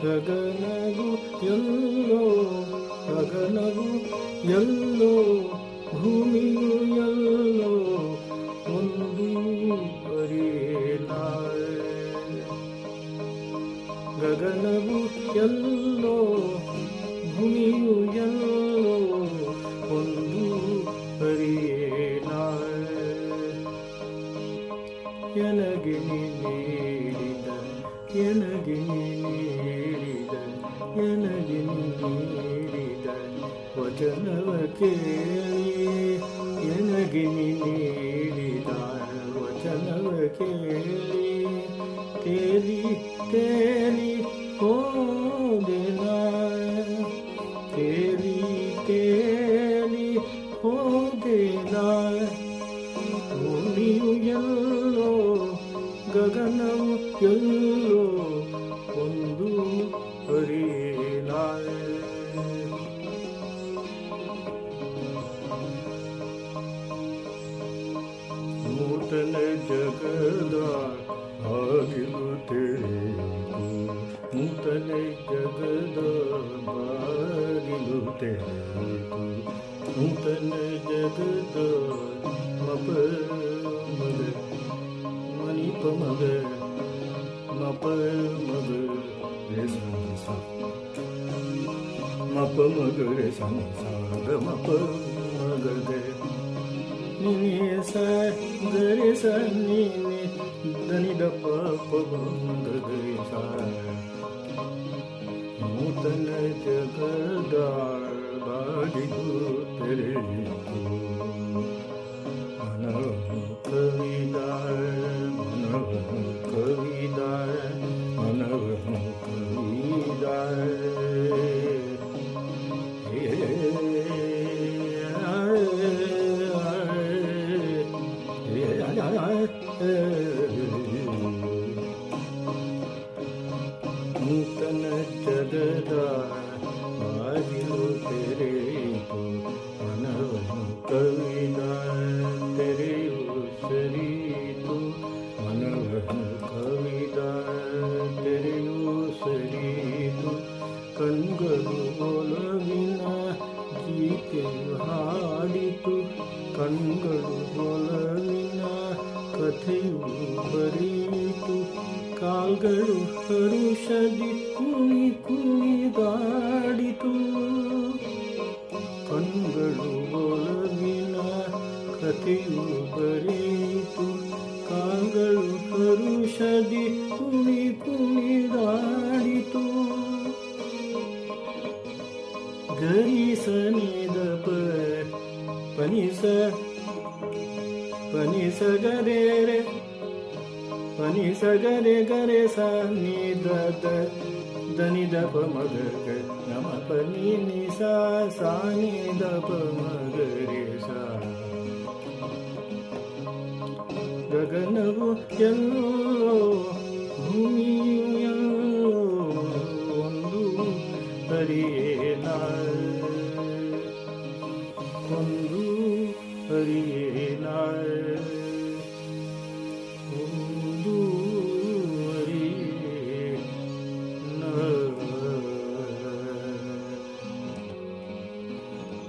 ಗಗನವು ಎಲ್ಲೋ ಗಗನವು ಎಲ್ಲೋ ಭೂಮಿಯು ಎಲ್ಲೋ ಒಂದು ಅರಿಯಲಾರೆ. ಗಗನವು ಎಲ್ಲೋ ಭೂಮಿಯು ಎಲ್ಲೋ ಒಂದು ಅರಿಯಲಾರೆ. ಎನಗೆ ನೀಡಿದ ಎನಗೆ ನೀಡಿದ ಎನಗೆ ನೀಡಿದ ವಚನವ ಕೇಳಿ ಎನಗೆ ನೀಡಿದ ವಚನವ ಕೇಳಿ ತೇಲಿ ತೇಲಿ ಹೋದೆನ ತೇಲಿ ತೇಲಿ ಹೋದೆನ. ಭೂಮಿಯು ಎಲ್ಲೋ ಗಗನವು ಎಲ್ಲೋ ಒಂದು ಅರಿಯಲಾರೆ. ನೂತನ ಜಗದ ಬಾಗಿಲು ತೆರೆಯಿತು ನೂತನ ಜಗದ ಬಾಗಿಲು ತೆರೆಯಿತು ನೂತನ ಜಗದ ಮಪ ಮಗ ಮನಿಪ ಮಗ ಮಪ ಮಗ ರೇ ಸ ಮಪ ಮಗ ರೇ ಸ ಮಪ ಮಗ ಗ ನಿ ಸ ಗರೆ ಸ ನಿ ಧನಿ ದ ಪ ಮಗ ಗರೆ ಸ. ನೂತನ ಜಗದ ಬಾಗಿಲು ತೆರೆಯಿತು ಮನವನ್ನು ಕವಿದಾರ ಮನವನ್ನು ಕವಿದಾರ ಮನವನ್ನು ಕವಿದಾರ. ನೂತನ ಜಗದ ಬಾಗಿಲು ತೆರೆಯಿತು ಮನವನ್ನು ಕವಿದಾರ ತೆರೆಯು ಸರಿಯಿತು ಮನವನ್ನು ಕವಿದಾರ ತೆರೆಯು ಸರಿಯಿತು. ಕಣ್ಗಳು ಒಲವಿನ ಗೀತೆಯು ಹಾಡಿತು ಕಣ್ಗಳು ಒಲವಿನ ಕಥೆಯು ಬರೆಯಿತು. ಕಾಲ್ಗಳು ಹರುಷದಿ ಕುಣಿ ಕುಣಿದಾಡಿತು ಕಣ್ಗಳು ಒಲವಿನ ಕಥೆಯು ಬರೆಯಿತು. ಕಾಲ್ಗಳು ಹರುಷದಿ ಕುಣಿ ಕುಣಿದಾಡಿತು. ಗರಿಸ ನಿದ ಪನಿಸ ಪನಿಸ ಗರೆ ರೆ ಪನಿಸ ಗರೆ ಗರೆ ಸ ನಿ ದ ಧನಿ ದ ಪ ಮಗ ಗ ನಮ ಪ ನಿ ನಿ ಸ ಸ ನಿ ದ ಪ ಮಗ ರೇ ಸ. ಗಗನವು ಎಲ್ಲೋ ಭೂಮಿಯು ಎಲ್ಲೋ ಒಂದು ಅರಿಯಲಾರೆ ಒಂದು ಅರಿಯಲಾರೆ.